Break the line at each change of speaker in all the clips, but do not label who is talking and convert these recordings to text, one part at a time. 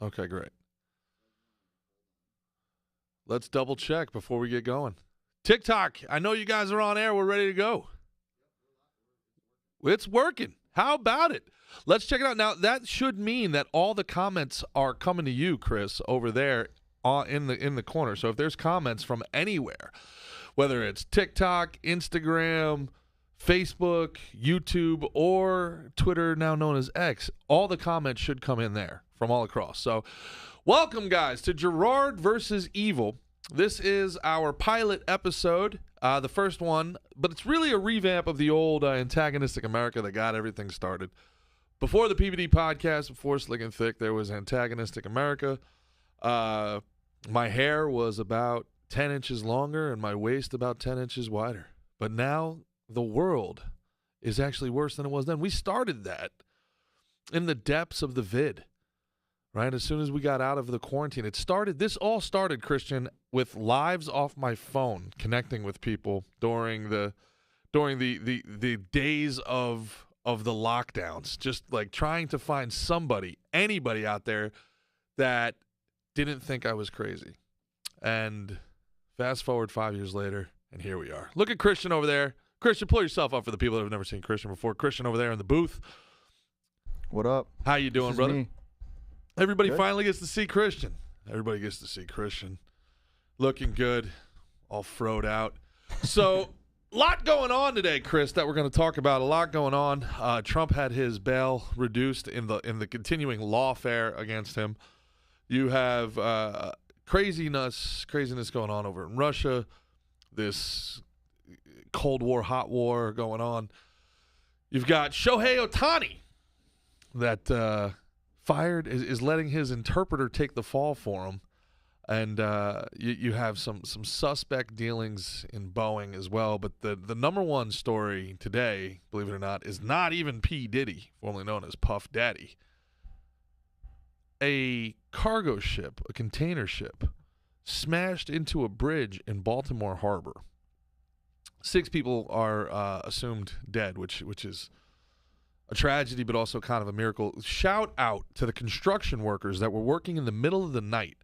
Okay, great. Let's double check before we get going. TikTok, I know you guys are on air. We're ready to go. It's working. How about it? Let's check it out. Now, that should mean that all the comments are coming to you, Chris, over there in the corner. So if there's comments from anywhere, whether it's TikTok, Instagram, Facebook, YouTube, or Twitter, now known as X, all the comments should come in there from all across. So welcome, guys, to Gerard versus Evil. This is our pilot episode, the first one, but it's really a revamp of the old Antagonistic America that got everything started. Before the PBD podcast, before Slick and Thick, there was Antagonistic America. My hair was about 10 inches longer and my waist about 10 inches wider. But now the world is actually worse than it was then. We started that in the depths of the vid, right? As soon as we got out of the quarantine, this all started, Christian, with lives off my phone, connecting with people during the days of the lockdowns, just like trying to find anybody out there that didn't think I was crazy. And fast forward 5 years later, and here we are. Look at Christian over there. Christian, pull yourself up for the people that have never seen Christian before. Christian over there in the booth.
What up?
How you doing, brother?
Me.
Everybody
Good.
finally gets to see Christian. Everybody gets to see Christian. Looking good, all froed out. So, a lot going on today, Chris, that we're going to talk about. A lot going on. Trump had his bail reduced in the continuing lawfare against him. You have craziness going on over in Russia. This Cold War, hot war going on. You've got Shohei Ohtani that is letting his interpreter take the fall for him. And you have some suspect dealings in Boeing as well. But the number one story today, believe it or not, is not even P. Diddy, formerly known as Puff Daddy. A cargo ship, a container ship, smashed into a bridge in Baltimore Harbor. 6 people are assumed dead, which is a tragedy, but also kind of a miracle. Shout out to the construction workers that were working in the middle of the night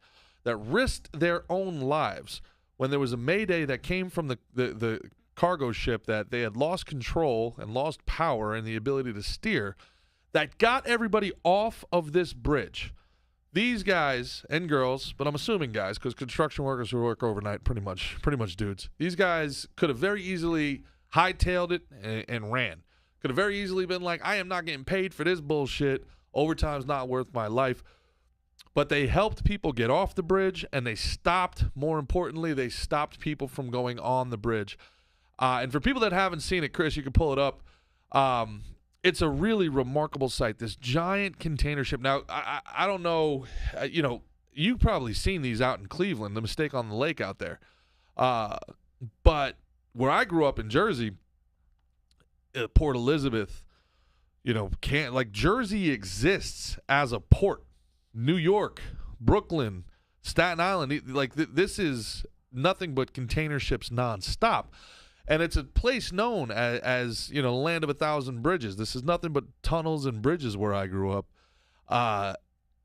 that risked their own lives when there was a mayday that came from the cargo ship that they had lost control and lost power and the ability to steer, that got everybody off of this bridge. These guys and girls, but I'm assuming guys, because construction workers who work overnight, pretty much dudes. These guys could have very easily hightailed it and ran. Could have very easily been like, I am not getting paid for this bullshit. Overtime's not worth my life. But they helped people get off the bridge, and more importantly, they stopped people from going on the bridge. And for people that haven't seen it, Chris, you can pull it up. It's a really remarkable sight, this giant container ship. Now, I don't know, you've probably seen these out in Cleveland, the Mistake on the Lake out there. But where I grew up in Jersey, Port Elizabeth, Jersey exists as a port. New York, Brooklyn, Staten Island, this is nothing but container ships nonstop. And it's a place known as the land of 1,000 bridges. This is nothing but tunnels and bridges where I grew up.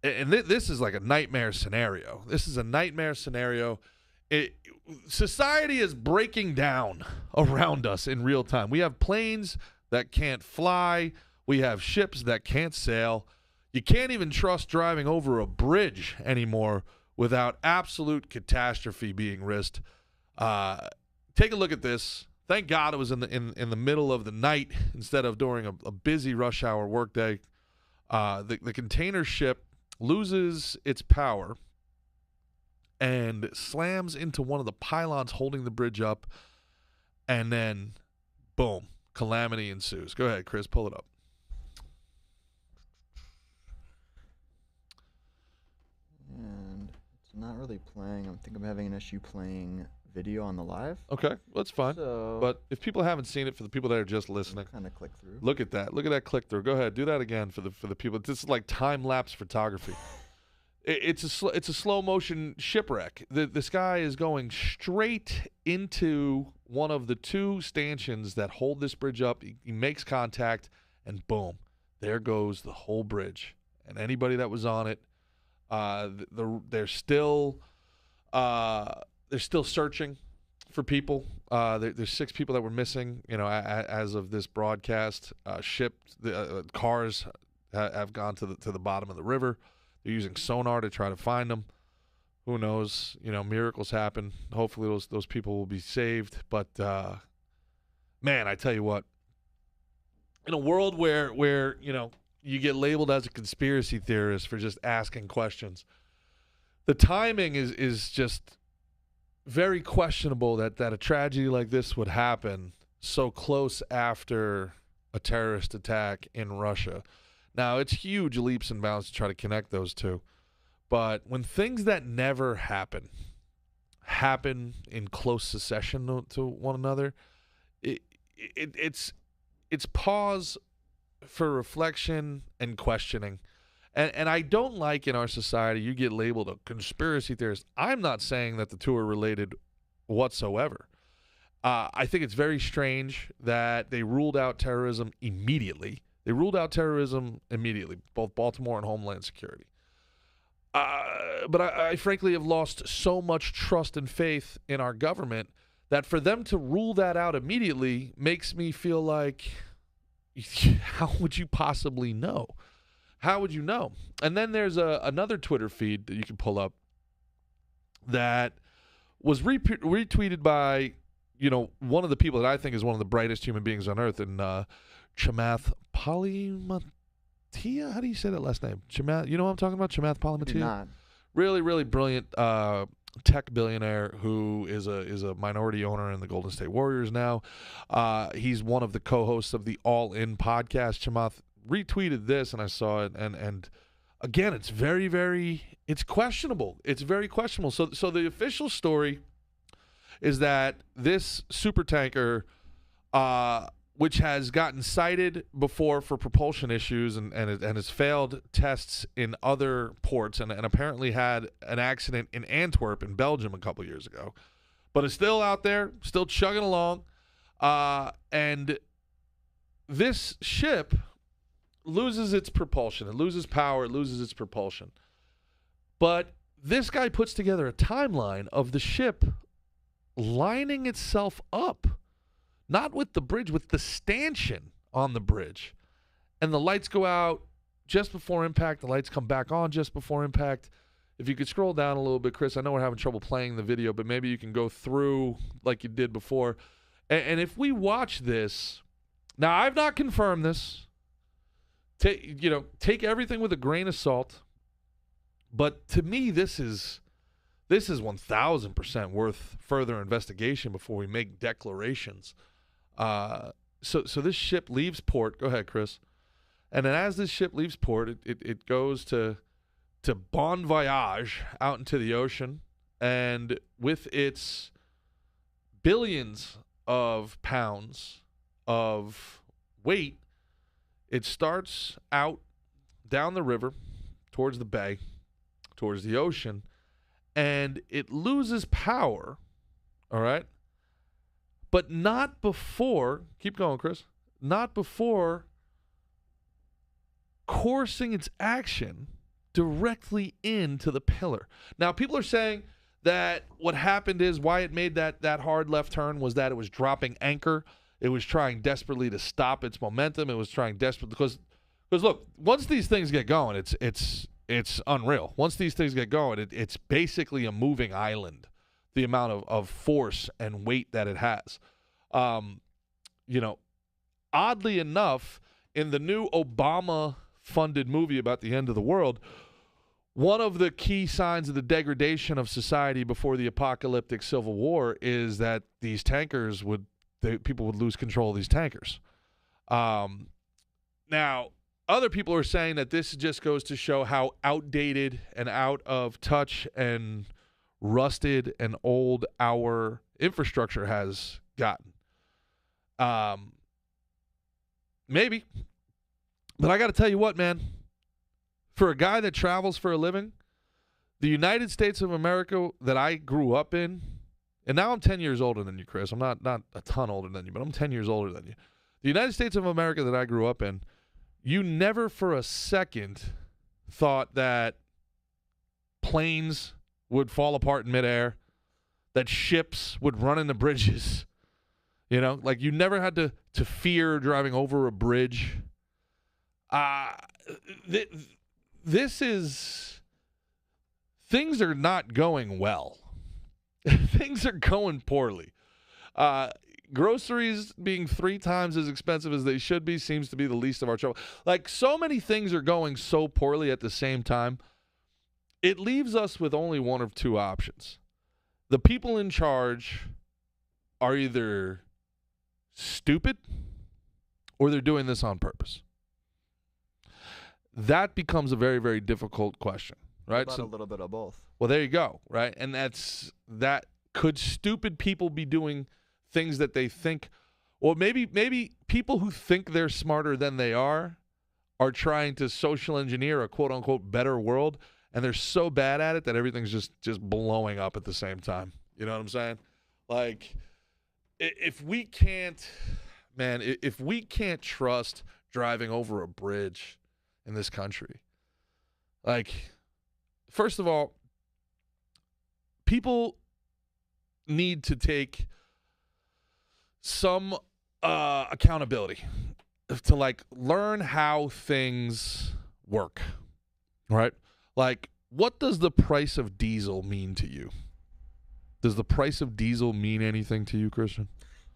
And this is like a nightmare scenario. Society is breaking down around us in real time. We have planes that can't fly. We have ships that can't sail. You can't even trust driving over a bridge anymore without absolute catastrophe being risked. Take a look at this. Thank God it was in the middle of the night instead of during a busy rush hour workday. The container ship loses its power and slams into one of the pylons holding the bridge up, and then, boom, calamity ensues. Go ahead, Chris, pull it up.
And it's not really playing. I think I'm having an issue playing video on the live.
Okay, that's fine.
So,
But if people haven't seen it, for the people that are just listening,
kind of click through.
look at that. Look at that click through. Go ahead, do that again for the people. This is like time lapse photography. It's a slow motion shipwreck. This guy is going straight into one of the 2 stanchions that hold this bridge up. He makes contact, and boom, there goes the whole bridge. And anybody that was on it They're still searching for people. There's 6 people that were missing. As of this broadcast, shipped the cars have gone to the bottom of the river. They're using sonar to try to find them. Who knows? Miracles happen. Hopefully those people will be saved. But man, I tell you what, in a world where you get labeled as a conspiracy theorist for just asking questions, the timing is just very questionable that a tragedy like this would happen so close after a terrorist attack in Russia. Now, it's huge leaps and bounds to try to connect those two. But when things that never happen in close succession to one another, it's pause for reflection and questioning. And I don't like in our society you get labeled a conspiracy theorist. I'm not saying that the two are related whatsoever. I think it's very strange that they ruled out terrorism immediately. Both Baltimore and Homeland Security. But I frankly have lost so much trust and faith in our government that for them to rule that out immediately makes me feel like, how would you possibly know? How would you know? And then there's another Twitter feed that you can pull up that was retweeted by, one of the people that I think is one of the brightest human beings on earth, and Chamath Palihapitiya. How do you say that last name? Chamath, you know what I'm talking about? Chamath Palihapitiya?
Not.
Really, really brilliant tech billionaire who is a minority owner in the Golden State Warriors now. He's one of the co-hosts of the All In podcast. Chamath retweeted this, and I saw it, and again, it's very, very, it's questionable. It's very questionable. So the official story is that this super tanker, which has gotten cited before for propulsion issues and has failed tests in other ports and apparently had an accident in Antwerp in Belgium a couple years ago, but is still out there, still chugging along. And this ship loses its propulsion. It loses power. It loses its propulsion. But this guy puts together a timeline of the ship lining itself up. Not with the bridge, with the stanchion on the bridge. And the lights go out just before impact. The lights come back on just before impact. If you could scroll down a little bit, Chris, I know we're having trouble playing the video, but maybe you can go through like you did before. And if we watch this, now I've not confirmed this. Take everything with a grain of salt. But to me, this is 1,000% worth further investigation before we make declarations. So this ship leaves port. Go ahead, Chris. And then as this ship leaves port, it goes to bon voyage out into the ocean. And with its billions of pounds of weight, it starts out down the river towards the bay, towards the ocean, and it loses power, all right? But not before, keep going, Chris, not before coursing its action directly into the pillar. Now, people are saying that what happened is why it made that hard left turn was that it was dropping anchor. It was trying desperately to stop its momentum. It was trying desperately because look, once these things get going, it's unreal. Once these things get going, it's basically a moving island, the amount of force and weight that it has. Oddly enough, in the new Obama-funded movie about the end of the world, one of the key signs of the degradation of society before the apocalyptic civil war is that these tankers people would lose control of these tankers. Now, other people are saying that this just goes to show how outdated and out of touch and rusted and old our infrastructure has gotten. Maybe. But I got to tell you what, man. For a guy that travels for a living, the United States of America that I grew up in, and now I'm 10 years older than you, Chris. I'm not a ton older than you, but I'm 10 years older than you. The United States of America that I grew up in, you never for a second thought that planes would fall apart in midair, that ships would run into bridges. You know, like you never had to fear driving over a bridge. This is, things are not going well. Things are going poorly. Groceries being 3 times as expensive as they should be seems to be the least of our trouble. Like, so many things are going so poorly at the same time. It leaves us with only one of two options. The people in charge are either stupid or they're doing this on purpose. That becomes a very, very difficult question, right?
About a little bit of both.
Well, there you go, right? And that could stupid people be doing things that they think, or maybe people who think they're smarter than they are trying to social engineer a quote unquote better world, and they're so bad at it that everything's just blowing up at the same time. You know what I'm saying? Like, if we can't trust driving over a bridge in this country, like, first of all, people need to take some accountability to, like, learn how things work, right? Like, what does the price of diesel mean to you? Does the price of diesel mean anything to you, Christian?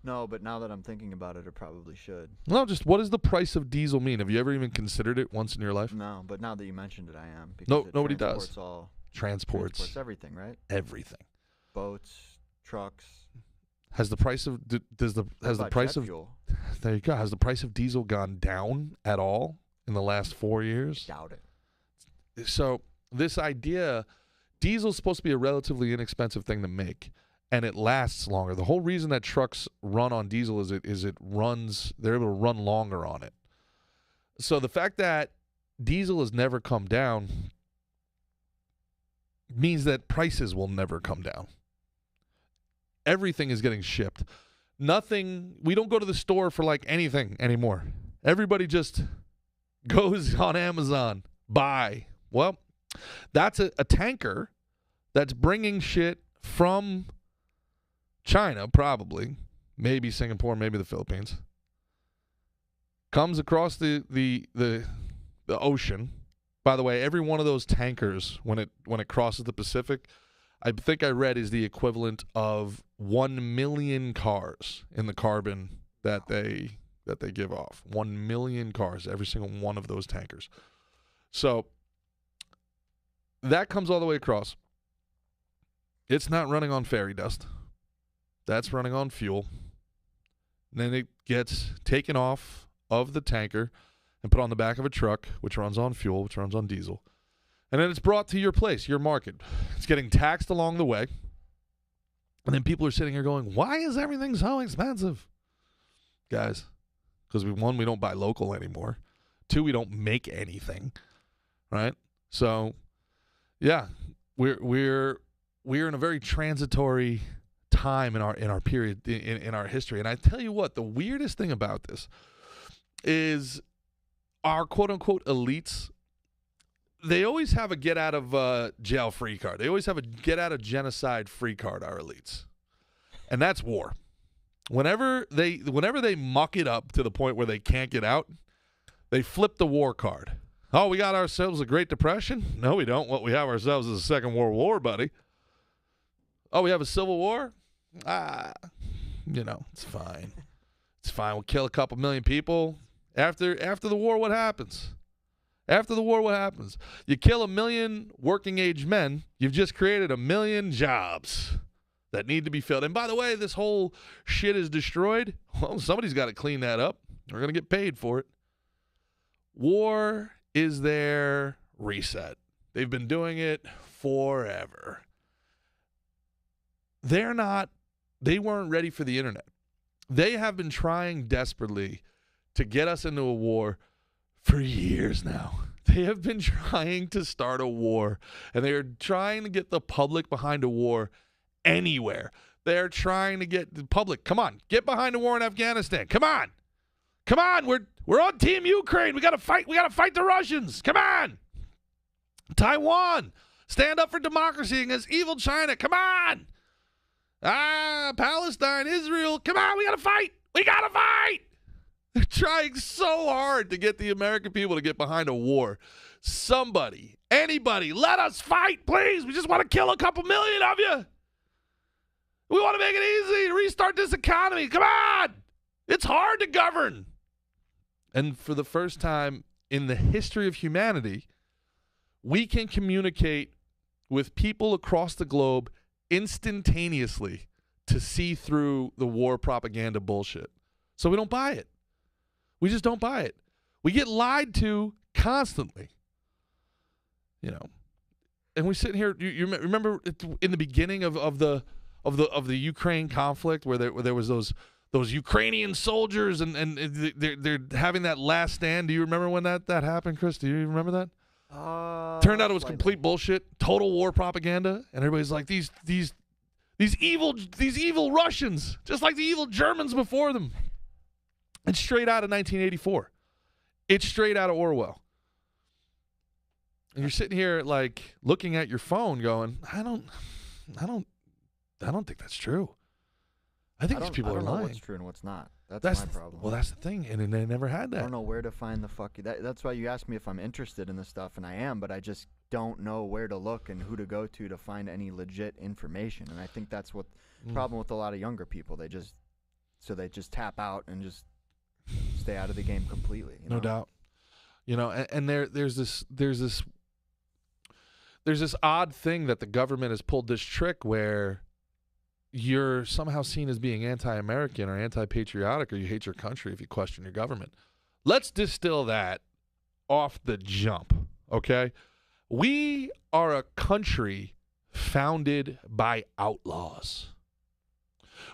No, but now that I'm thinking about it, it probably should.
No, just what does the price of diesel mean? Have you ever even considered it once in your life?
No, but now that you mentioned it, I am.
No, nobody does.
Transports everything, right?
Everything.
Boats, trucks.
Has the price of
fuel?
There you go. Has the price of diesel gone down at all in the last 4 years?
Doubt it.
So this idea, diesel's supposed to be a relatively inexpensive thing to make, and it lasts longer. The whole reason that trucks run on diesel is they're able to run longer on it. So the fact that diesel has never come down means that prices will never come down. Everything is getting shipped. We don't go to the store for like anything anymore. Everybody just goes on Amazon, buy. Well, that's a tanker that's bringing shit from China, probably, maybe Singapore, maybe the Philippines. Comes across the ocean. By the way, every one of those tankers, when it crosses the Pacific, I think I read is the equivalent of 1 million cars in the carbon that they give off. 1 million cars, every single one of those tankers. So that comes all the way across. It's not running on fairy dust. That's running on fuel. And then it gets taken off of the tanker and put on the back of a truck, which runs on fuel, which runs on diesel. And then it's brought to your place, your market. It's getting taxed along the way. And then people are sitting here going, why is everything so expensive? Guys, because one, we don't buy local anymore. 2, we don't make anything, right? So, yeah, we're in a very transitory time in our period, in our history. And I tell you what, the weirdest thing about this is our quote-unquote elites. They always have a get-out-of-jail-free card. They always have a get-out-of-genocide-free card, our elites. And that's war. Whenever they muck it up to the point where they can't get out, they flip the war card. Oh, we got ourselves a Great Depression? No, we don't. What we have ourselves is a Second World War, buddy. Oh, we have a Civil War? It's fine. It's fine. We'll kill a couple million people. After the war, what happens? After the war, what happens? You kill 1 million working-age men, you've just created 1 million jobs that need to be filled. And by the way, this whole shit is destroyed. Well, somebody's got to clean that up. We're going to get paid for it. War is their reset. They've been doing it forever. They weren't ready for the internet. They have been trying desperately to get us into a war for years now. They have been trying to start a war, and they are trying to get the public behind a war anywhere. They're trying to get the public, come on, get behind a war in Afghanistan. Come on, we're on Team Ukraine. We gotta fight the Russians. Come on, Taiwan. Stand up for democracy against evil China. Come on. Palestine, Israel. Come on, we got to fight. We got to fight. They're trying so hard to get the American people to get behind a war. Somebody, anybody, let us fight, please. We just want to kill a couple million of you. We want to make it easy to restart this economy. Come on. It's hard to govern. And for the first time in the history of humanity, we can communicate with people across the globe instantaneously to see through the war propaganda bullshit. So we don't buy it. We just don't buy it. We get lied to constantly. You know, and we sit here. You remember in the beginning of the Ukraine conflict where there was those Ukrainian soldiers and they're having that last stand. Do you remember when that happened, Chris? Do you remember that? Turned out it was complete bullshit, total war propaganda, and everybody's like these evil Russians, just like the evil Germans before them. It's straight out of 1984. It's straight out of Orwell. And you're sitting here like looking at your phone going, I don't think that's true. I think these people are lying. I don't know
what's true and what's not. That's my problem.
Well, that's the thing, and they never had that.
I don't know where to find the that's why you asked me if I'm interested in this stuff, and I am, but I just don't know where to look and who to go to find any legit information. And I think that's what the problem with a lot of younger people. They just tap out and just stay out of the game completely.
No doubt. You know, and there's this odd thing that the government has pulled this trick where you're somehow seen as being anti-American or anti-patriotic, or you hate your country if you question your government. Let's distill that off the jump, okay? We are a country founded by outlaws.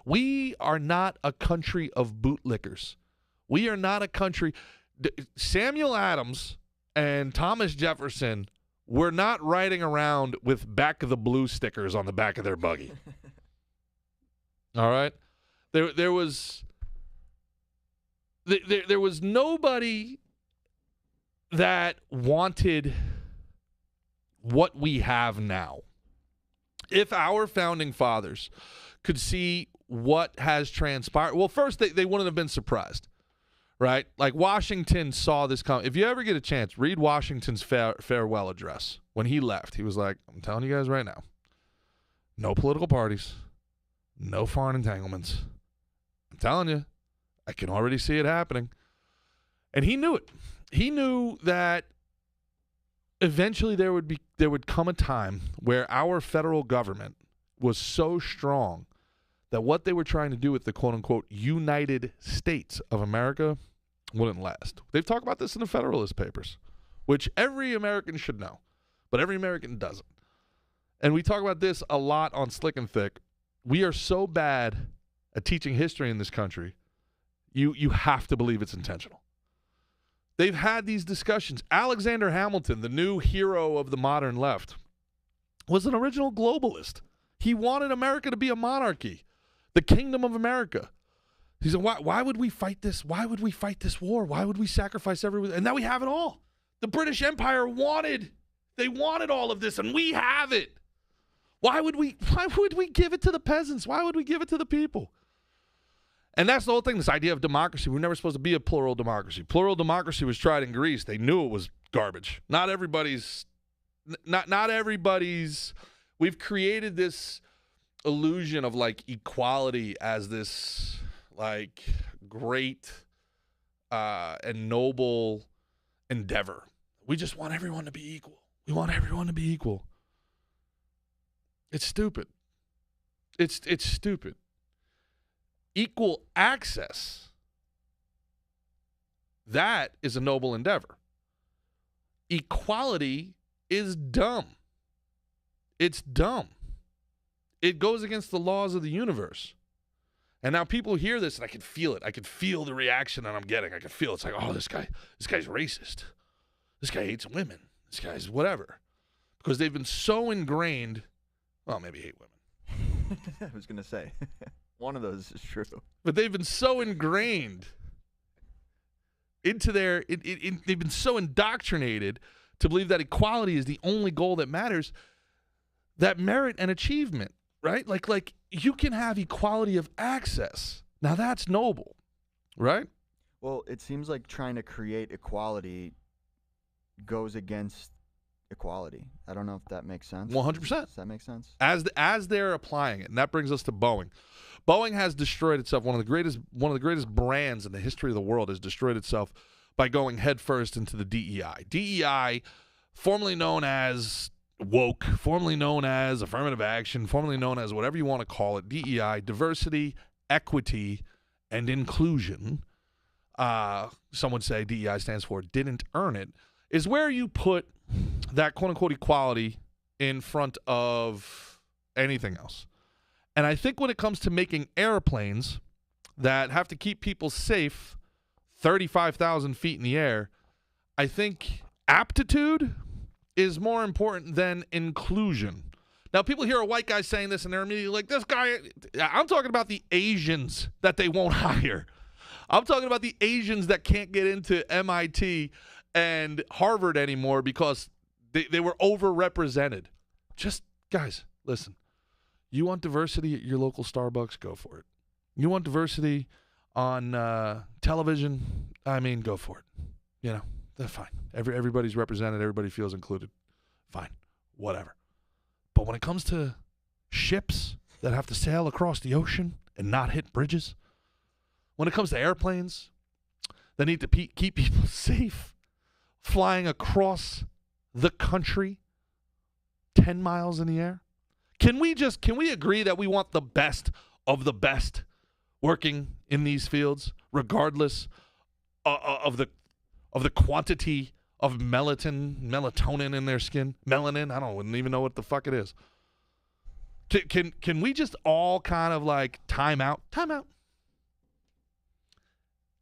We are not a country of bootlickers. We are not a country. Samuel Adams and Thomas Jefferson were not riding around with back of the blue stickers on the back of their buggy. All right, there was nobody that wanted what we have now. If our founding fathers could see what has transpired, well, first they wouldn't have been surprised, right? Like Washington saw this come. If you ever get a chance, read Washington's farewell address when he left. He was like, "I'm telling you guys right now, no political parties. No foreign entanglements. I'm telling you, I can already see it happening." And he knew it. He knew that eventually there would come a time where our federal government was so strong that what they were trying to do with the quote-unquote United States of America wouldn't last. They've talked about this in the Federalist Papers, which every American should know, but every American doesn't. And we talk about this a lot on Slick and Thick. We are so bad at teaching history in this country, you have to believe it's intentional. They've had these discussions. Alexander Hamilton, the new hero of the modern left, was an original globalist. He wanted America to be a monarchy, the kingdom of America. He said, why would we fight this? Why would we fight this war? Why would we sacrifice everyone? And now we have it all. The British Empire wanted all of this, and we have it. Why would we give it to the peasants? Why would we give it to the people? And that's the whole thing, this idea of democracy. We're never supposed to be a plural democracy. Plural democracy was tried in Greece. They knew it was garbage. Not everybody's. We've created this illusion of like equality as this like great and noble endeavor. We just want everyone to be equal. We want everyone to be equal. It's stupid. It's stupid. Equal access, that is a noble endeavor. Equality is dumb. It's dumb. It goes against the laws of the universe. And now people hear this, and I can feel it. I can feel the reaction that I'm getting. I can feel it's like, oh, this guy's racist. This guy hates women. This guy's whatever. Because they've been so ingrained. Well, maybe hate women.
I was going to say, one of those is true.
But they've been so ingrained into they've been so indoctrinated to believe that equality is the only goal that matters that merit and achievement, right? Like you can have equality of access. Now that's noble, right?
Well, it seems like trying to create equality goes against equality. I don't know if that makes sense.
100%.
Does that make sense?
As they're applying it, and that brings us to Boeing. Boeing has destroyed itself. One of the greatest brands in the history of the world has destroyed itself by going headfirst into the DEI. DEI, formerly known as woke, formerly known as affirmative action, formerly known as whatever you want to call it, DEI, diversity, equity, and inclusion. Some would say DEI stands for didn't earn it, is where you put that quote-unquote equality in front of anything else. And I think when it comes to making airplanes that have to keep people safe 35,000 feet in the air, I think aptitude is more important than inclusion. Now, people hear a white guy saying this, and they're immediately like, this guy, I'm talking about the Asians that they won't hire. I'm talking about the Asians that can't get into MIT and Harvard anymore because they were overrepresented. Just, guys, listen. You want diversity at your local Starbucks? Go for it. You want diversity on television? I mean, go for it. You know, they're fine. Everybody's represented. Everybody feels included. Fine. Whatever. But when it comes to ships that have to sail across the ocean and not hit bridges, when it comes to airplanes that need to keep people safe, flying across the country 10 miles in the air, can we agree that we want the best of the best working in these fields, regardless of the quantity of melatonin in their skin? Melanin? I wouldn't even know what the fuck it is. Can we just all kind of like time out? Time out.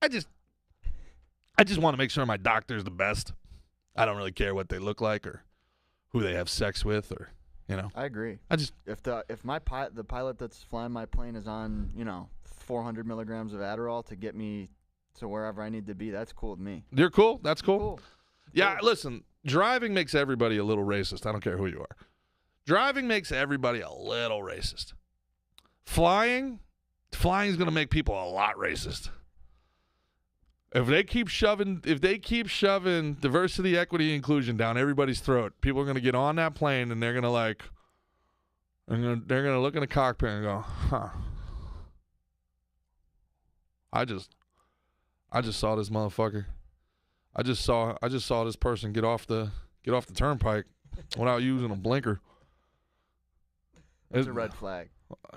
I just want to make sure my doctor's the best. I don't really care what they look like or who they have sex with, or
I agree. If the pilot that's flying my plane is on 400 milligrams of Adderall to get me to wherever I need to be, that's cool with me.
You're cool. That's cool. Yeah, listen. Driving makes everybody a little racist. I don't care who you are. Driving makes everybody a little racist. Flying's going to make people a lot racist. If they keep shoving diversity, equity, inclusion down everybody's throat, people are going to get on that plane and they're going to they're going to look in the cockpit and go, "Huh. I just saw this motherfucker. I just saw this person get off the turnpike without using a blinker.
It's a red flag.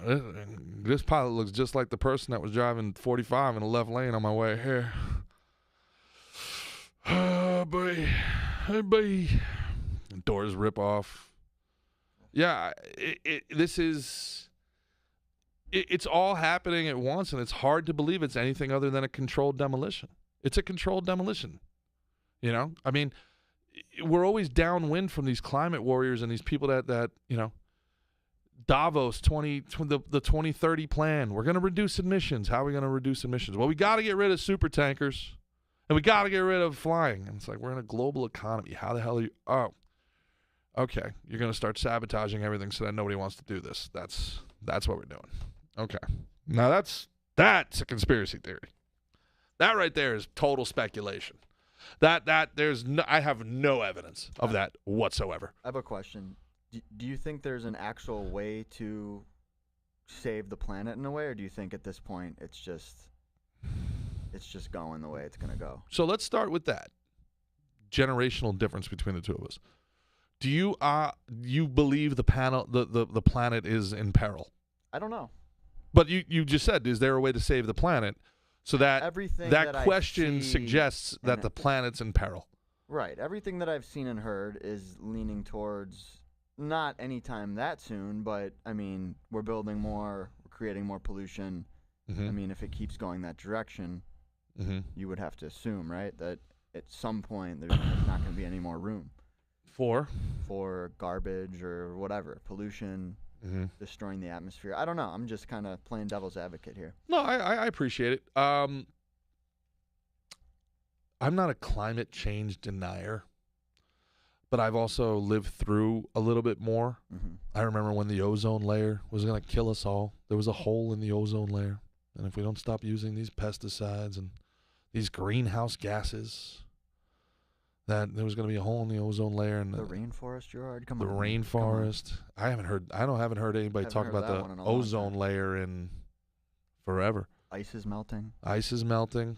This pilot looks just like the person that was driving 45 in the left lane on my way here. Oh, boy. Hey, boy. Doors rip off. Yeah, it's all happening at once, and it's hard to believe it's anything other than a controlled demolition. It's a controlled demolition. I mean, we're always downwind from these climate warriors and these people that Davos the 2030 plan. We're going to reduce emissions. How are we going to reduce emissions? Well, we got to get rid of super tankers, and we got to get rid of flying. And it's like, we're in a global economy. How the hell are you? Oh, okay. You're going to start sabotaging everything so that nobody wants to do this. That's what we're doing. Okay. Now that's a conspiracy theory. That right there is total speculation. I have no evidence of that whatsoever.
I have a question. Do you think there's an actual way to save the planet in a way, or do you think at this point it's just going the way it's going to go?
So let's start with that generational difference between the two of us. Do you believe the planet is in peril?
I don't know.
But you just said, is there a way to save the planet? So that question suggests that the planet's in peril.
Right. Everything that I've seen and heard is leaning towards not anytime that soon, but I mean, we're building more, we're creating more pollution. Mm-hmm. I mean, if it keeps going that direction, mm-hmm. you would have to assume, right, that at some point there's not going to be any more room for garbage or whatever, pollution. Mm-hmm. Destroying the atmosphere. I don't know. I'm just kind of playing devil's advocate here.
No, I appreciate it. I'm not a climate change denier, but I've also lived through a little bit more.
Mm-hmm.
I remember when the ozone layer was going to kill us all. There was a hole in the ozone layer. And if we don't stop using these pesticides and these greenhouse gases, that there was going to be a hole in the ozone layer. And
the rainforest, Gerard? Come
the
on.
rainforest. I haven't heard anybody talk about the ozone layer in forever.
Ice is melting.
Ice is melting.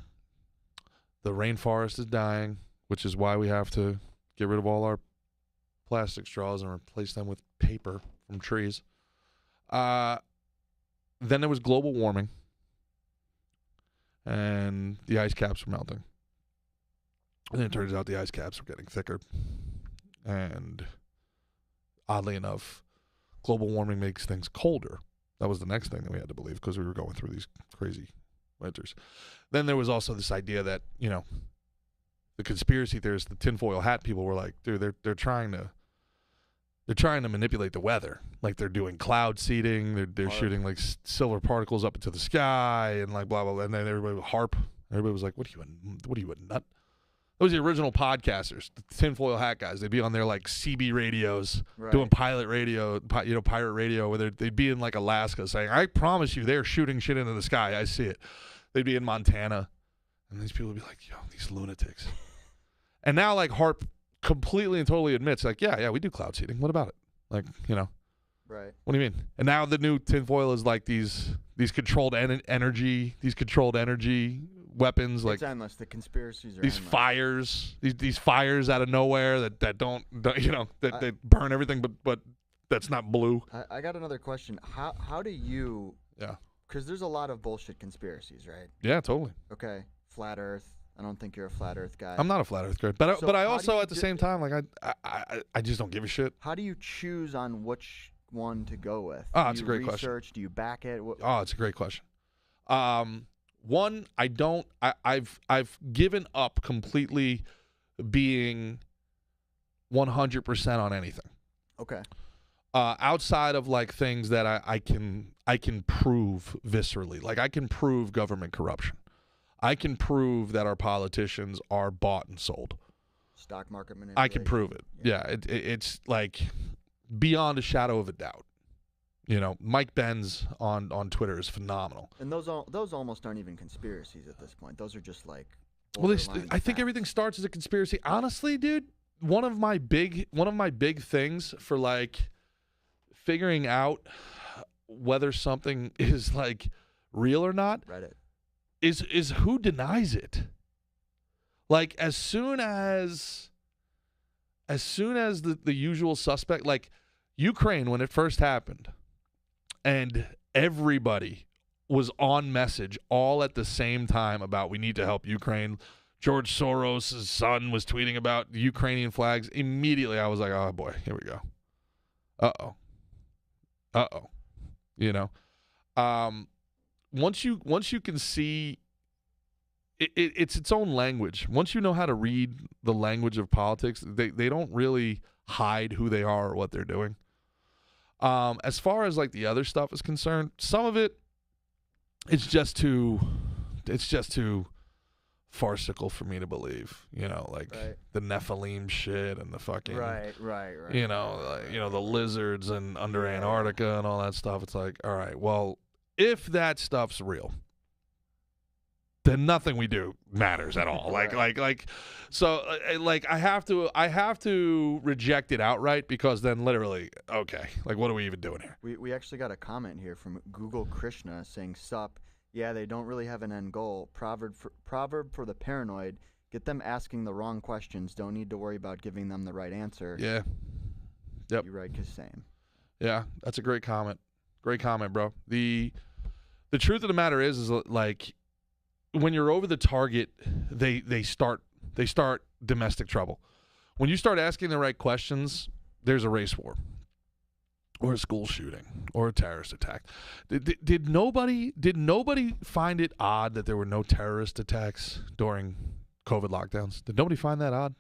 The rainforest is dying, which is why we have to get rid of all our plastic straws and replace them with paper from trees. Then there was global warming, and the ice caps were melting. And then it turns out the ice caps were getting thicker. And oddly enough, global warming makes things colder. That was the next thing that we had to believe because we were going through these crazy winters. Then there was also this idea that, you know, the conspiracy theorists, the tinfoil hat people were like, dude, they're trying to manipulate the weather. Like they're doing cloud seeding. They're shooting like silver particles up into the sky and like blah, blah, blah. And then everybody would harp. Everybody was like, what are you, a nut? Those were the original podcasters, the tinfoil hat guys. They'd be on their like CB radios, doing pirate radio, where they'd be in like Alaska saying, I promise you they're shooting shit into the sky. I see it. They'd be in Montana. And these people would be like, yo, these lunatics. And now like Harp completely and totally admits like, yeah, we do cloud seeding. What about it? Like, you know.
Right.
What do you mean? And now the new tinfoil is like these controlled energy weapons, like
it's endless. The conspiracies are
these
endless.
fires, these fires out of nowhere that don't you know, that they burn everything, but that's not blue.
I got another question. How do you?
Yeah.
Because there's a lot of bullshit conspiracies, right?
Yeah, totally.
Okay. Flat Earth. I don't think you're a flat Earth guy.
I'm not a flat Earth guy, but I also at the same time like I just don't give a shit.
How do you choose on which one to go with?
Oh, it's a great question.
Do you back it?
Oh, it's a great question. One, I've given up completely being 100% on anything.
Okay.
Outside of like things that I can prove viscerally, like I can prove government corruption. I can prove that our politicians are bought and sold.
Stock market manipulation.
I can prove it. Yeah, it's like beyond a shadow of a doubt. You know, Mike Benz on Twitter is phenomenal.
And those almost aren't even conspiracies at this point. Those are just like.
Well, I think everything starts as a conspiracy. Honestly, dude, one of my big things for like figuring out whether something is like real or not
Reddit
is who denies it. Like as soon as the usual suspect, like Ukraine when it first happened. And everybody was on message all at the same time about we need to help Ukraine. George Soros' son was tweeting about Ukrainian flags. Immediately, I was like, oh, boy, here we go. Uh-oh. You know? Once you can see, it's its own language. Once you know how to read the language of politics, they don't really hide who they are or what they're doing. As far as like the other stuff is concerned, some of it, it's just too farcical for me to believe. You know, like the Nephilim shit and the fucking
right.
You know, the lizards and under Antarctica and all that stuff. It's like, all right, well, if that stuff's real, then nothing we do matters at all. So I have to reject it outright because then literally, okay, like what are we even doing here?
We actually got a comment here from Google Krishna saying, "Sup, yeah, they don't really have an end goal. Proverb for the paranoid. Get them asking the wrong questions. Don't need to worry about giving them the right answer."
Yeah. Yep.
You're right, 'cause same.
Yeah, that's a great comment. Great comment, bro. The truth of the matter is like, when you're over the target, they start domestic trouble. When you start asking the right questions, there's a race war, or a school shooting, or a terrorist attack. Did nobody find it odd that there were no terrorist attacks during COVID lockdowns? Did nobody find that odd?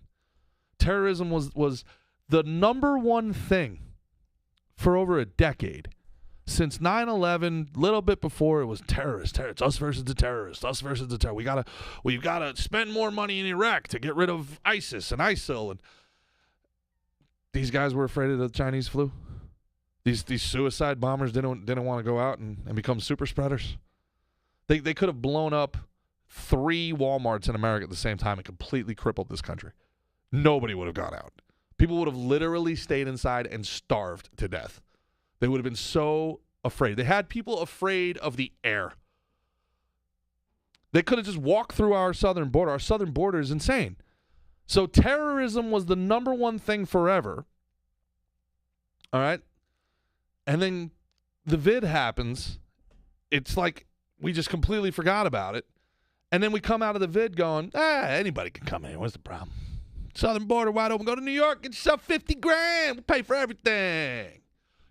Terrorism was the number one thing for over a decade. Since 9/11, little bit before, it was terrorists. It's us versus the terrorists. Us versus the terrorists. We've got to spend more money in Iraq to get rid of ISIS and ISIL. these guys were afraid of the Chinese flu. These suicide bombers didn't want to go out and become super spreaders. They could have blown up 3 Walmarts in America at the same time and completely crippled this country. Nobody would have gone out. People would have literally stayed inside and starved to death. They would have been so afraid. They had people afraid of the air. They could have just walked through our southern border. Our southern border is insane. So terrorism was the number one thing forever. All right? And then the vid happens. It's like we just completely forgot about it. And then we come out of the vid going, anybody can come here. What's the problem? Southern border wide open. Go to New York. Get yourself $50,000. We'll pay for everything.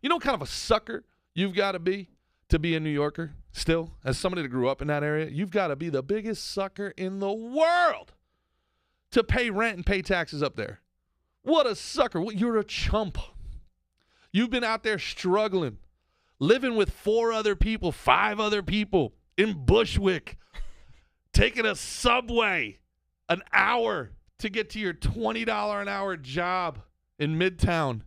You know what kind of a sucker you've got to be a New Yorker still? As somebody that grew up in that area, you've got to be the biggest sucker in the world to pay rent and pay taxes up there. What a sucker. You're a chump. You've been out there struggling, living with 4 other people, 5 other people in Bushwick, taking a subway an hour to get to your $20 an hour job in Midtown,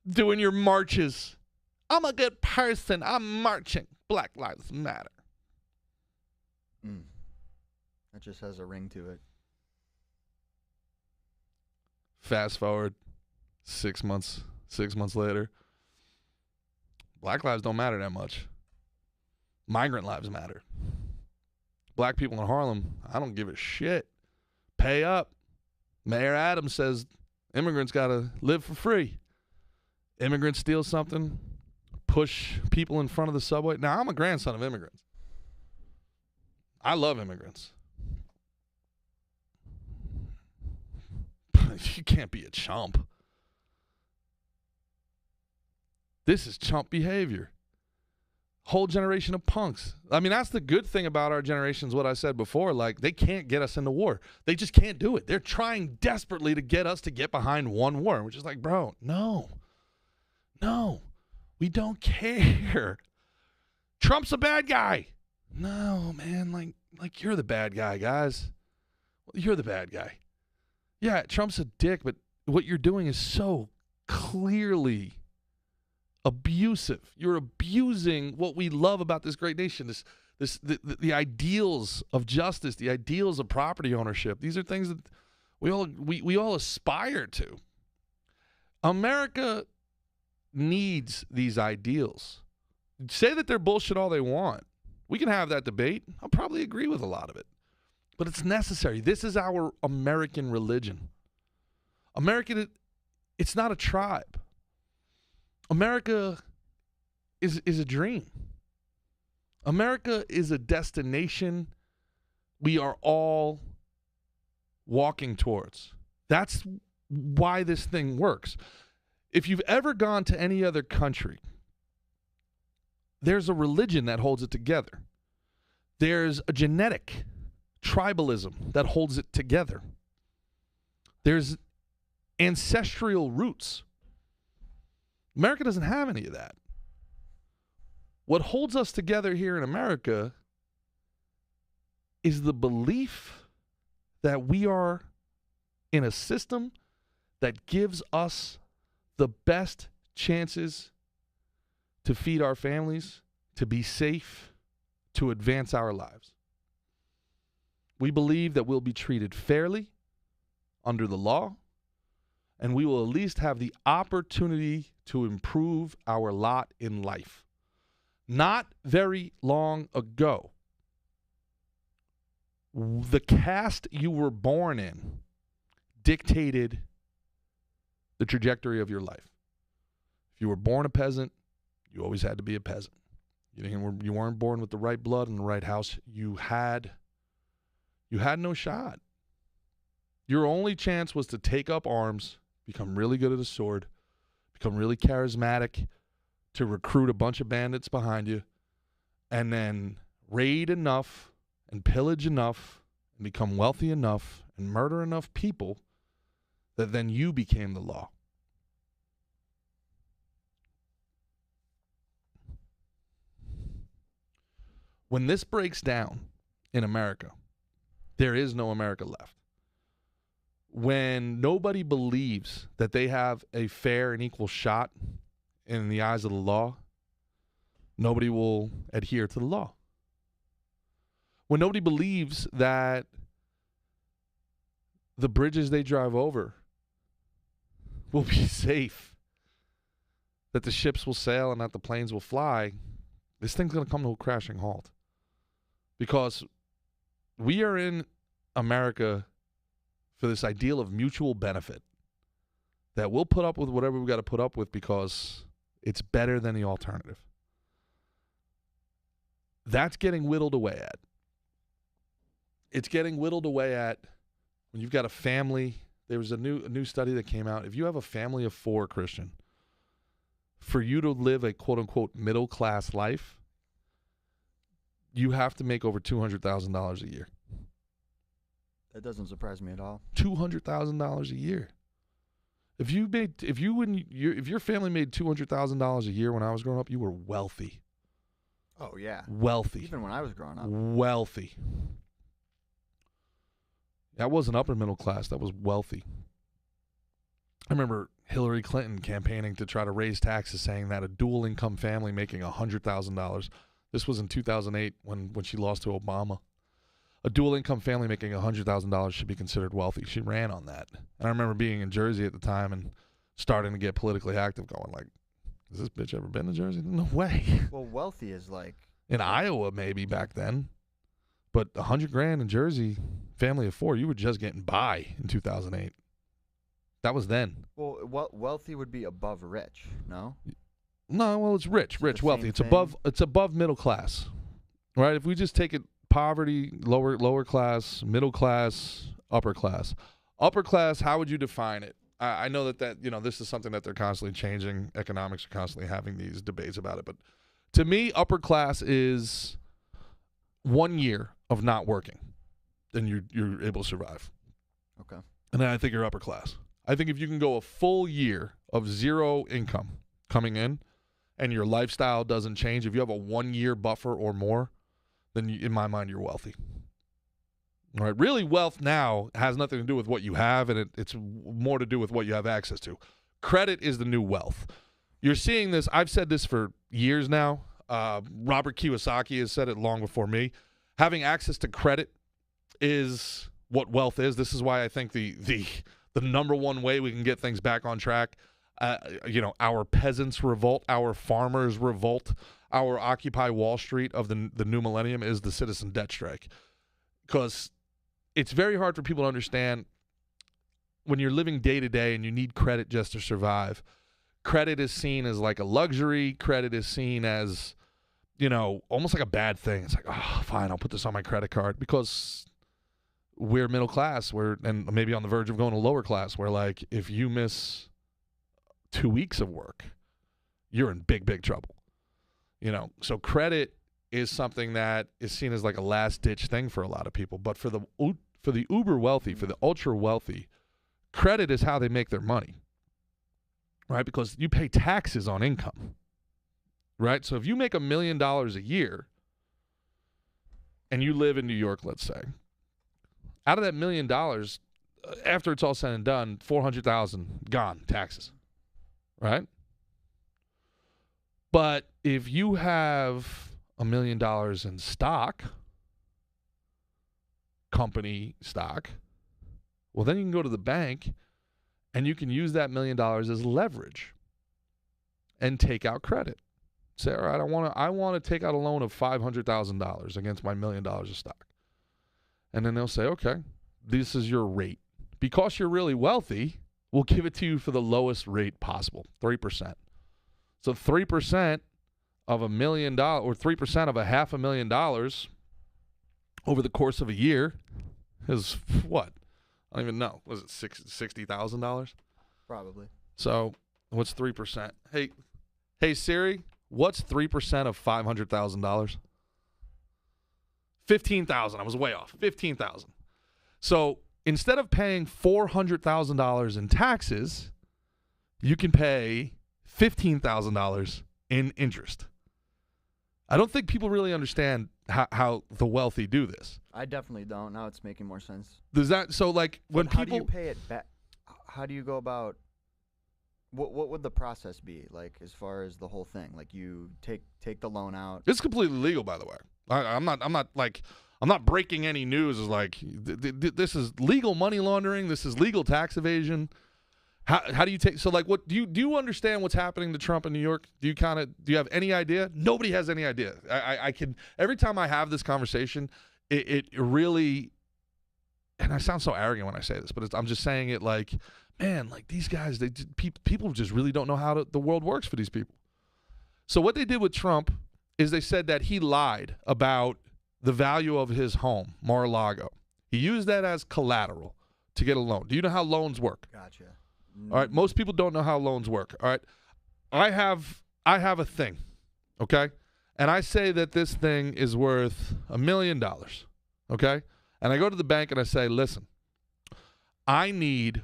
doing your marches. I'm a good person. I'm marching. Black Lives Matter.
That just has a ring to it.
Fast forward 6 months later. Black lives don't matter that much. Migrant lives matter. Black people in Harlem, I don't give a shit. Pay up. Mayor Adams says immigrants got to live for free. Immigrants steal something, push people in front of the subway. Now, I'm a grandson of immigrants. I love immigrants. You can't be a chump. This is chump behavior. Whole generation of punks. I mean, that's the good thing about our generation is what I said before. Like, they can't get us into war. They just can't do it. They're trying desperately to get us to get behind one war, which is like, bro, no, we don't care. Trump's a bad guy. No, man, like you're the bad guy, guys. You're the bad guy. Yeah, Trump's a dick, but what you're doing is so clearly abusive. You're abusing what we love about this great nation, the ideals of justice, the ideals of property ownership. These are things that we all aspire to. America needs these ideals. Say that they're bullshit all they want. We can have that debate. I'll probably agree with a lot of it. But it's necessary. This is our American religion. American, it's not a tribe. America is a dream. America is a destination we are all walking towards. That's why this thing works. If you've ever gone to any other country, there's a religion that holds it together. There's a genetic tribalism that holds it together. There's ancestral roots. America doesn't have any of that. What holds us together here in America is the belief that we are in a system that gives us the best chances to feed our families, to be safe, to advance our lives. We believe that we'll be treated fairly under the law, and we will at least have the opportunity to improve our lot in life. Not very long ago, the caste you were born in dictated the trajectory of your life. If you were born a peasant, you always had to be a peasant. You weren't born with the right blood in the right house. You had no shot. Your only chance was to take up arms, become really good at a sword, become really charismatic, to recruit a bunch of bandits behind you, and then raid enough and pillage enough and become wealthy enough and murder enough people that then you became the law. When this breaks down in America, there is no America left. when nobody believes that they have a fair and equal shot in the eyes of the law, nobody will adhere to the law. When nobody believes that the bridges they drive over will be safe, that the ships will sail and that the planes will fly, this thing's going to come to a crashing halt. Because we are in America for this ideal of mutual benefit, that we'll put up with whatever we've got to put up with because it's better than the alternative. That's getting whittled away at. It's getting whittled away at when you've got a family. There was a new study that came out. If you have a family of 4, Christian, for you to live a quote-unquote middle-class life, you have to make over $200,000 a year.
That doesn't surprise me at all.
$200,000 a year. If your family made $200,000 a year when I was growing up, you were wealthy.
Oh yeah,
wealthy.
Even when I was growing up,
wealthy. That wasn't upper middle class. That was wealthy. I remember Hillary Clinton campaigning to try to raise taxes, saying that a dual income family making $100,000. This was in 2008 when she lost to Obama. A dual income family making $100,000 should be considered wealthy. She ran on that. And I remember being in Jersey at the time and starting to get politically active, going like, has this bitch ever been to Jersey? No way.
Well, wealthy is like
in Iowa maybe back then. But $100,000 in Jersey, family of 4, you were just getting by in 2008. That was then.
Well, wealthy would be above rich, no?
No, well, it's rich, wealthy. It's above middle class, right? If we just take it poverty, lower class, middle class, upper class. Upper class, how would you define it? I know that this is something that they're constantly changing. Economics are constantly having these debates about it. But to me, upper class is 1 year of not working, then you're able to survive.
Okay.
And then I think you're upper class. I think if you can go a full year of zero income coming in and your lifestyle doesn't change, if you have a 1 year buffer or more, then in my mind, you're wealthy. All right. Really, wealth now has nothing to do with what you have, and it's more to do with what you have access to. Credit is the new wealth. You're seeing this. I've said this for years now. Robert Kiyosaki has said it long before me. Having access to credit is what wealth is. This is why I think the number one way we can get things back on track, our peasants revolt, our farmers revolt, our Occupy Wall Street of the new millennium is the citizen debt strike. Because it's very hard for people to understand when you're living day to day and you need credit just to survive. Credit is seen as like a luxury. Credit is seen as, almost like a bad thing. It's like, oh, fine, I'll put this on my credit card because we're middle class. And maybe on the verge of going to lower class, where like if you miss 2 weeks of work, you're in big, big trouble. So credit is something that is seen as like a last-ditch thing for a lot of people. But for the uber wealthy, for the ultra wealthy, credit is how they make their money, right? Because you pay taxes on income, right? So if you make $1 million a year and you live in New York, let's say, out of that $1 million, after it's all said and done, $400,000 gone, taxes, right? But if you have $1 million in stock, company stock, well, then you can go to the bank and you can use that $1 million as leverage and take out credit. Say, all right, I want to take out a loan of $500,000 against my $1 million of stock. And then they'll say, okay, this is your rate. Because you're really wealthy, we'll give it to you for the lowest rate possible, 3%. So 3% of $1 million or 3% of $500,000 over the course of a year is what? I don't even know. Was it $60,000?
Probably.
So what's 3%? Hey Siri, what's 3% of $500,000? 15,000. I was way off. 15,000. So instead of paying $400,000 in taxes, you can pay $15,000 in interest. I don't think people really understand how the wealthy do this.
I definitely don't. Now it's making more sense.
Does that so like when
But how
people
do you pay it back? How do you go about? What would the process be like as far as the whole thing? Like you take the loan out.
It's completely legal, by the way. I'm not breaking any news. Is like this is legal money laundering. This is legal tax evasion. How do you take? So like, what do you understand what's happening to Trump in New York? Do you have any idea? Nobody has any idea. I can every time I have this conversation, it really, and I sound so arrogant when I say this, but I'm just saying it like, man, like these guys, people just really don't know how the world works for these people. So what they did with Trump is they said that he lied about the value of his home, Mar-a-Lago. He used that as collateral to get a loan. Do you know how loans work?
Gotcha.
All right, most people don't know how loans work. All right, I have a thing, okay, and I say that this thing is worth $1 million, okay, and I go to the bank and I say, listen, I need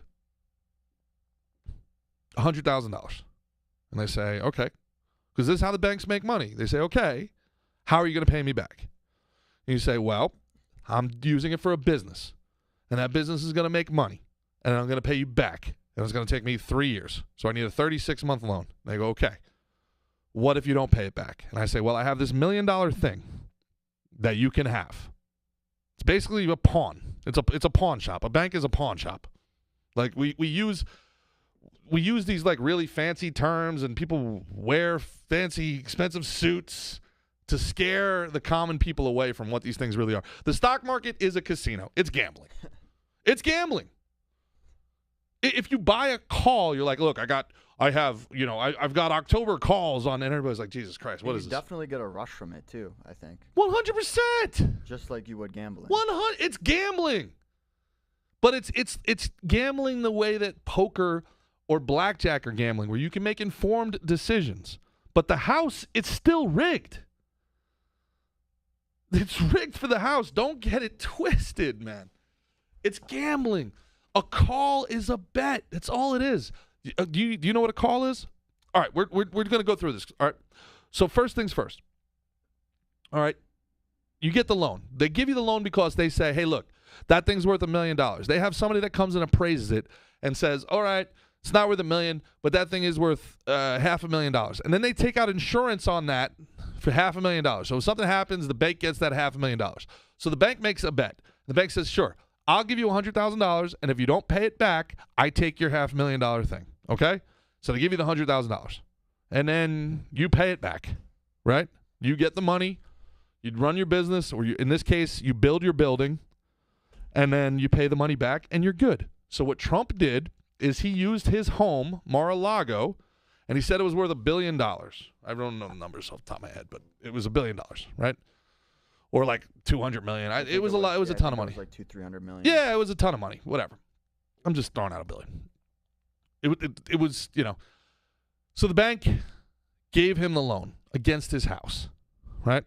$100,000, and they say, okay, because this is how the banks make money. They say, okay, how are you going to pay me back? And you say, well, I'm using it for a business, and that business is going to make money, and I'm going to pay you back. And it's going to take me 3 years. So I need a 36-month loan. They go, okay, what if you don't pay it back? And I say, well, I have this $1 million thing that you can have. It's basically a pawn. It's a pawn shop. A bank is a pawn shop. Like we use these like really fancy terms, and people wear fancy expensive suits to scare the common people away from what these things really are. The stock market is a casino. It's gambling. It's gambling. If you buy a call, you're like, look, I've got October calls on, and everybody's like, Jesus Christ, what is this?
You definitely get a rush from it too, I think.
100%.
Just like you would gambling.
100. It's gambling, but it's gambling the way that poker or blackjack are gambling, where you can make informed decisions. But the house, it's still rigged. It's rigged for the house. Don't get it twisted, man. It's gambling. A call is a bet. That's all it is. Do you know what a call is? All right, we're going to go through this. All right. So first things first. All right. You get the loan. They give you the loan because they say, hey, look, that thing's worth $1 million. They have somebody that comes and appraises it and says, all right, it's not worth $1 million, but that thing is worth $500,000. And then they take out insurance on that for $500,000. So if something happens, the bank gets that $500,000. So the bank makes a bet. The bank says, sure, I'll give you $100,000, and if you don't pay it back, I take your $500,000 thing, okay? So they give you the $100,000, and then you pay it back, right? You get the money, you run your business, or in this case, you build your building, and then you pay the money back, and you're good. So what Trump did is he used his home, Mar-a-Lago, and he said it was worth $1 billion. I don't know the numbers off the top of my head, but it was $1 billion, right? Or like 200 million. It was a lot. It was a ton of money.
It was like 200-300 million.
Yeah, it was a ton of money. Whatever. I'm just throwing out $1 billion. It was, you know. So the bank gave him the loan against his house, right?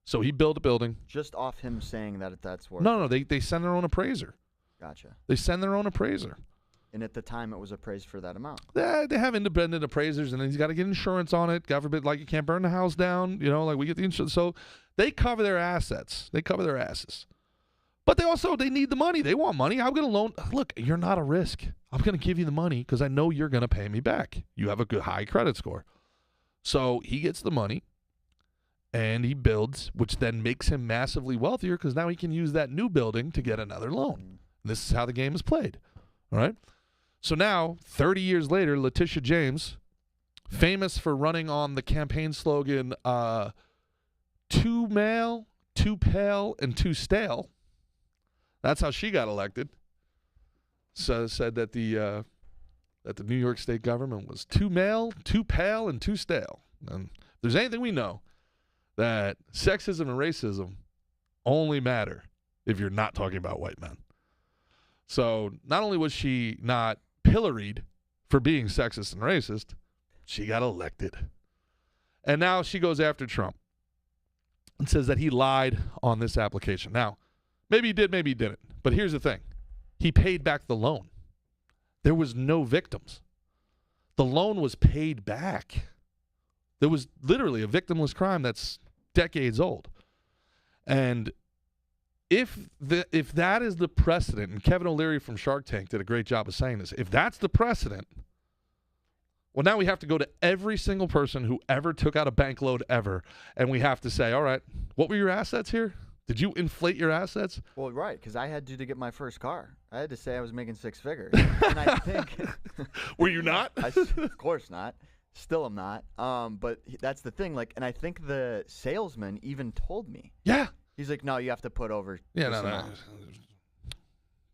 So he built a building.
Just off him saying that that's worth.
No. They send their own appraiser.
Gotcha.
They send their own appraiser.
And at the time, it was appraised for that amount.
Yeah, they have independent appraisers, and then he's got to get insurance on it. God forbid, like you can't burn the house down. You know, like we get the insurance. So they cover their assets. They cover their asses. But they need the money. They want money. I'm going to loan. Look, you're not a risk. I'm going to give you the money because I know you're going to pay me back. You have a good high credit score. So he gets the money, and he builds, which then makes him massively wealthier because now he can use that new building to get another loan. This is how the game is played. All right? So now, 30 years later, Letitia James, famous for running on the campaign slogan, too male, too pale, and too stale. That's how she got elected. So said that the New York State government was too male, too pale, and too stale. And if there's anything we know, that sexism and racism only matter if you're not talking about white men. So not only was she not pilloried for being sexist and racist, she got elected. And now she goes after Trump and says that he lied on this application. Now, maybe he did, maybe he didn't. But here's the thing. He paid back the loan. There was no victims. The loan was paid back. There was literally a victimless crime that's decades old. And if that is the precedent, and Kevin O'Leary from Shark Tank did a great job of saying this, if that's the precedent, well, now we have to go to every single person who ever took out a bank loan ever, and we have to say, all right, what were your assets here? Did you inflate your assets?
Well, right, because I had to get my first car. I had to say I was making 6 figures. And I think
Were you not?
Of course not. Still am not. But that's the thing. Like, and I think the salesman even told me.
Yeah.
He's like, no, you have to put over.
Yeah,
this
no.
amount.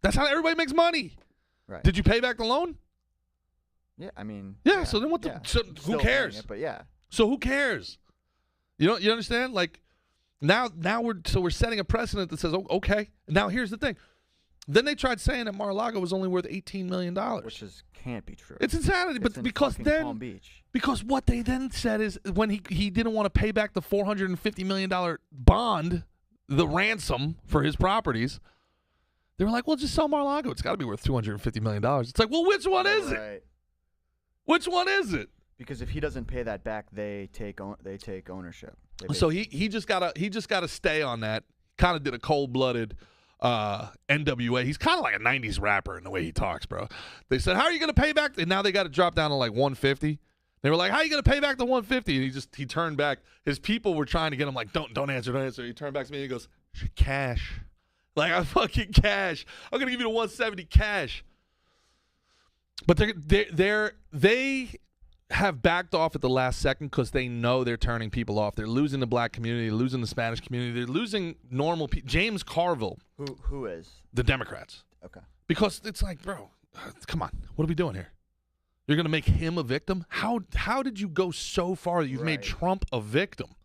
That's how everybody makes money.
Right.
Did you pay back the loan?
Yeah, I mean.
Yeah. So then what?
Yeah.
So who
Still
cares?
paying it, but yeah.
So who cares? You understand? Like now we're setting a precedent that says, oh, okay. Now here's the thing. Then they tried saying that Mar-a-Lago was only worth $18 million,
Which can't be true.
It's insanity.
It's
But because
fucking
then
Palm Beach.
because what they then said is when he didn't want to pay back the $450 million bond, the ransom for his properties, they were like, well, just sell Mar-a-Lago. It's got to be worth $250 million. It's like, well, which one is it?
Right.
Which one is it?
Because if he doesn't pay that back, they take ownership.
So he just gotta stay on that. Kind of did a cold-blooded NWA. He's kind of like a 90s rapper in the way he talks, bro. They said, how are you going to pay back? And now they got to drop down to like 150. They were like, how are you going to pay back the 150? And he turned back. His people were trying to get him like, don't answer. He turned back to me and he goes, cash. Like, I'm fucking cash. I'm going to give you the 170 cash. But they have backed off at the last second because they know they're turning people off. They're losing the black community. They're losing the Spanish community. They're losing normal people. James Carville.
Who is?
The Democrats.
Okay.
Because it's like, bro, come on. What are we doing here? You're going to make him a victim? How did you go so far that you've made Trump a victim?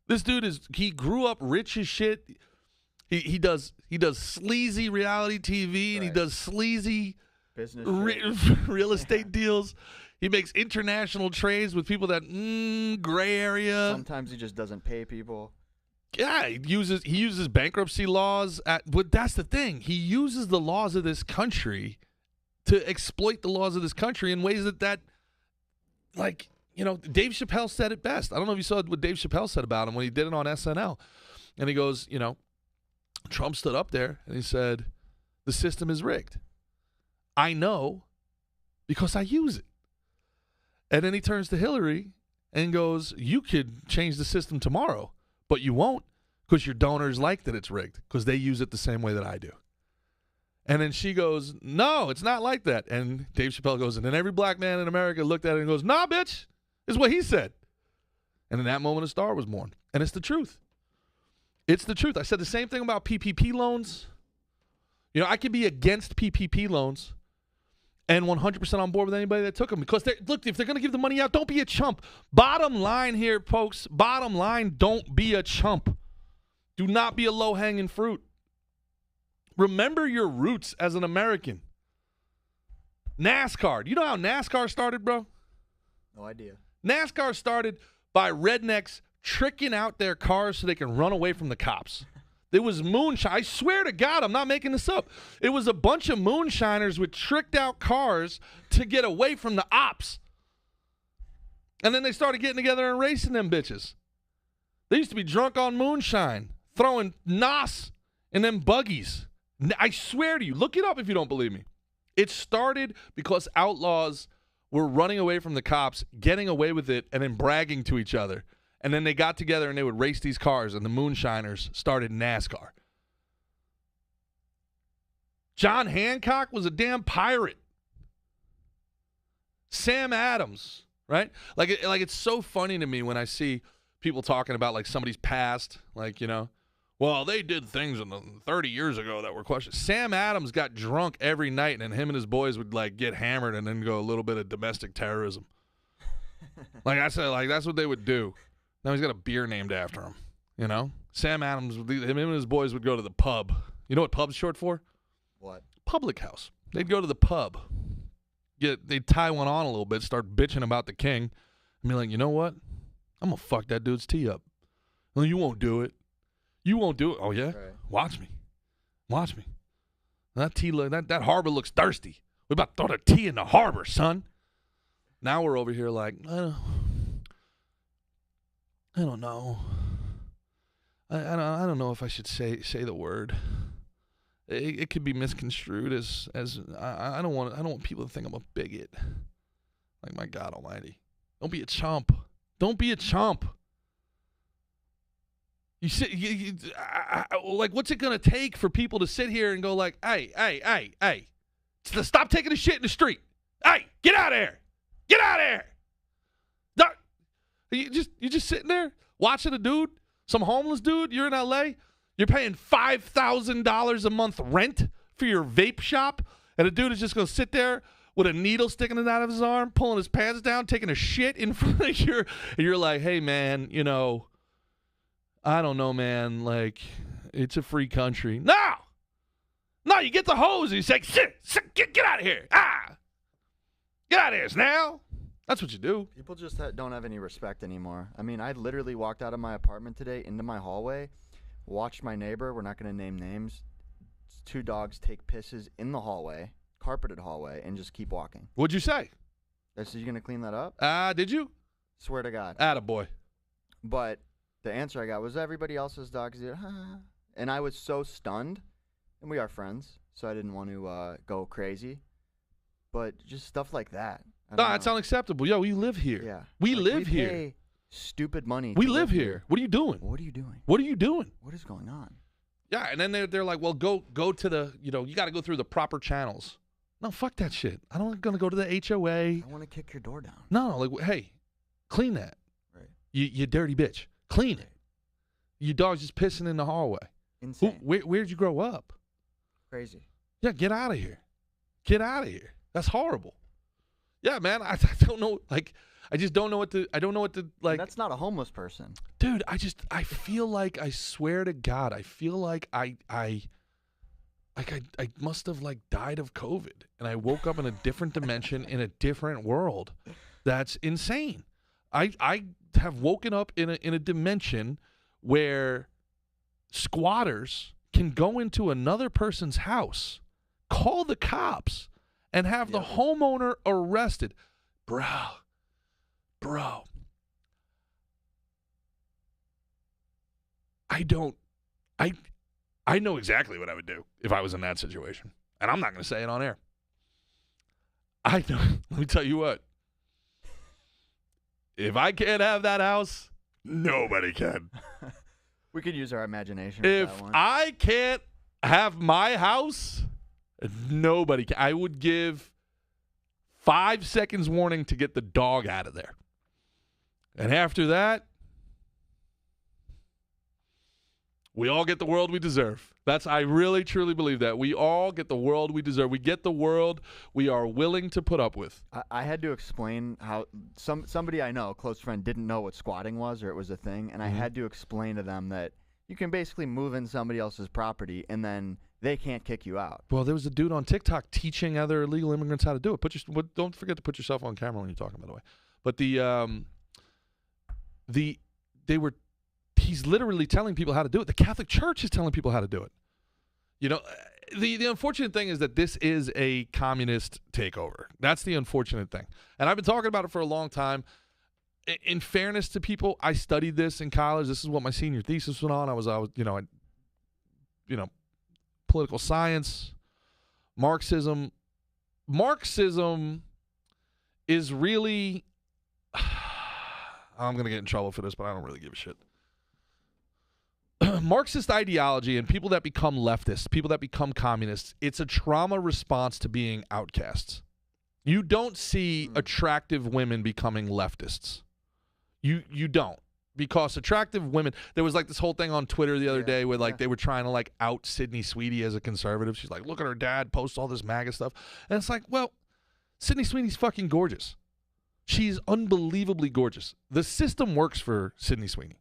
This dude he grew up rich as shit. He does sleazy reality TV and he does sleazy
business
real estate deals. He makes international trades with people that gray area.
Sometimes he just doesn't pay people.
Yeah, he uses bankruptcy laws. But that's the thing. He uses the laws of this country to exploit the laws of this country in ways that like, Dave Chappelle said it best. I don't know if you saw what Dave Chappelle said about him when he did it on SNL. And he goes, Trump stood up there and he said, the system is rigged. I know because I use it. And then he turns to Hillary and goes, you could change the system tomorrow, but you won't because your donors like that it's rigged because they use it the same way that I do. And then she goes, no, it's not like that. And Dave Chappelle goes, and then every black man in America looked at it and goes, nah, bitch, is what he said. And in that moment, a star was born. And it's the truth. It's the truth. I said the same thing about PPP loans. I could be against PPP loans and 100% on board with anybody that took them. Because, look, if they're going to give the money out, don't be a chump. Bottom line here, folks, bottom line, don't be a chump. Do not be a low-hanging fruit. Remember your roots as an American. NASCAR. You know how NASCAR started, bro?
No idea.
NASCAR started by rednecks tricking out their cars so they can run away from the cops. It was moonshine. I swear to God, I'm not making this up. It was a bunch of moonshiners with tricked out cars to get away from the ops. And then they started getting together and racing them bitches. They used to be drunk on moonshine, throwing nos in them buggies. I swear to you, look it up if you don't believe me. It started because outlaws were running away from the cops, getting away with it, and then bragging to each other. And then they got together and they would race these cars, and the moonshiners started NASCAR. John Hancock was a damn pirate. Sam Adams, right? Like it's so funny to me when I see people talking about like somebody's past, like, well, they did things 30 years ago that were questioned. Sam Adams got drunk every night, and then him and his boys would like get hammered and then go a little bit of domestic terrorism. Like I said, like that's what they would do. Now he's got a beer named after him, Sam Adams, him and his boys would go to the pub. You know what pub's short for?
What?
Public house. They'd go to the pub. They'd tie one on a little bit, start bitching about the king, and be like, you know what? I'm going to fuck that dude's tea up. Well, you won't do it. You won't do it. Oh, yeah? Right. Watch me. Watch me. That tea, that harbor looks thirsty. We're about to throw the tea in the harbor, son. Now we're over here like, I don't know. I don't know if I should say the word. It could be misconstrued as I don't want people to think I'm a bigot. Like, my God Almighty, don't be a chump. Don't be a chump. You sit, like, what's it gonna take for people to sit here and go like, hey, stop taking a shit in the street. Hey, get out of here. Get out of here. No, you just sitting there watching a dude, some homeless dude. You're in LA. You're paying $5,000 a month rent for your vape shop, and a dude is just going to sit there with a needle sticking it out of his arm, pulling his pants down, taking a shit in front of you, and you're like, hey, man, I don't know, man, like, it's a free country. No, you get the hose, and you say, get out of here. Get out of here now. That's what you do.
People just don't have any respect anymore. I mean, I literally walked out of my apartment today into my hallway, watched my neighbor, we're not going to name names, 2 dogs take pisses in the hallway, carpeted hallway, and just keep walking.
What'd you say?
I said, you going to clean that up?
Did you?
Swear to God.
Attaboy.
But the answer I got was, everybody else's dogs did. And I was so stunned, and we are friends, so I didn't want to go crazy. But just stuff like that.
No, it's unacceptable. Yo, we live here.
Yeah.
We live
we
here.
Pay stupid money.
We live here. What are you doing?
What are you doing?
What are you doing?
What is going on?
Yeah, and then they're like, well, go to the, you got to go through the proper channels. No, fuck that shit. I don't going to go to the HOA.
I want to kick your door down.
No, like, hey, clean that.
Right.
You dirty bitch. Clean it. Your dog's just pissing in the hallway.
Insane.
Where'd you grow up?
Crazy.
Yeah, get out of here. Get out of here. That's horrible. Yeah, man, I don't know, like, I just don't know what to, like.
And that's not a homeless person.
Dude, I feel like, I swear to God, I feel like I must have, like, died of COVID, and I woke up in a different dimension in a different world. That's insane. I have woken up in a dimension where squatters can go into another person's house, call the cops, and have the homeowner arrested. Bro. I know exactly what I would do if I was in that situation. And I'm not going to say it on air. I know. Let me tell you what. If I can't have that house, nobody can.
We could use our imagination.
If I can't have my house, nobody can. I would give 5 seconds warning to get the dog out of there. And after that, we all get the world we deserve. I really, truly believe that. We all get the world we deserve. We get the world we are willing to put up with.
I had to explain how somebody I know, a close friend, didn't know what squatting was or it was a thing, and I had to explain to them that you can basically move in somebody else's property and then they can't kick you out.
Well, there was a dude on TikTok teaching other illegal immigrants how to do it. Don't forget to put yourself on camera when you're talking, by the way. But he's literally telling people how to do it. The Catholic Church is telling people how to do it. The unfortunate thing is that this is a communist takeover. That's the unfortunate thing. And I've been talking about it for a long time. In fairness to people, I studied this in college. This is what my senior thesis was on. I was political science, Marxism. Marxism is really, I'm going to get in trouble for this, but I don't really give a shit. Marxist ideology and people that become leftists, people that become communists, it's a trauma response to being outcasts. You don't see attractive women becoming leftists. You don't. Because attractive women, there was like this whole thing on Twitter the other day where like they were trying to like out Sydney Sweeney as a conservative. She's like, look at her dad post all this MAGA stuff. And it's like, well, Sydney Sweeney's fucking gorgeous. She's unbelievably gorgeous. The system works for Sydney Sweeney.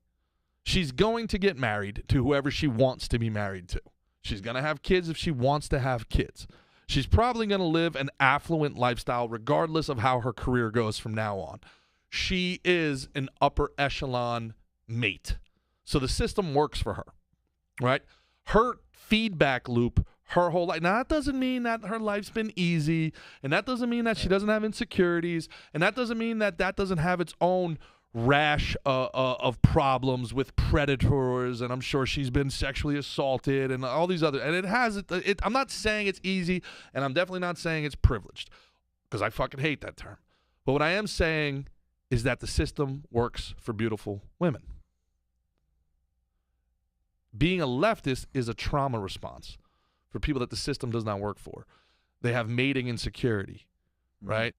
She's going to get married to whoever she wants to be married to. She's going to have kids if she wants to have kids. She's probably going to live an affluent lifestyle regardless of how her career goes from now on. She is an upper echelon mate. So the system works for her, right? Her feedback loop, her whole life. Now, that doesn't mean that her life's been easy, and that doesn't mean that she doesn't have insecurities, and that doesn't mean that that doesn't have its own rash of problems with predators, and I'm sure she's been sexually assaulted and all these other, and I'm not saying it's easy, and I'm definitely not saying it's privileged, because I fucking hate that term. But what I am saying is that the system works for beautiful women. Being a leftist is a trauma response for people that the system does not work for. They have mating insecurity, right?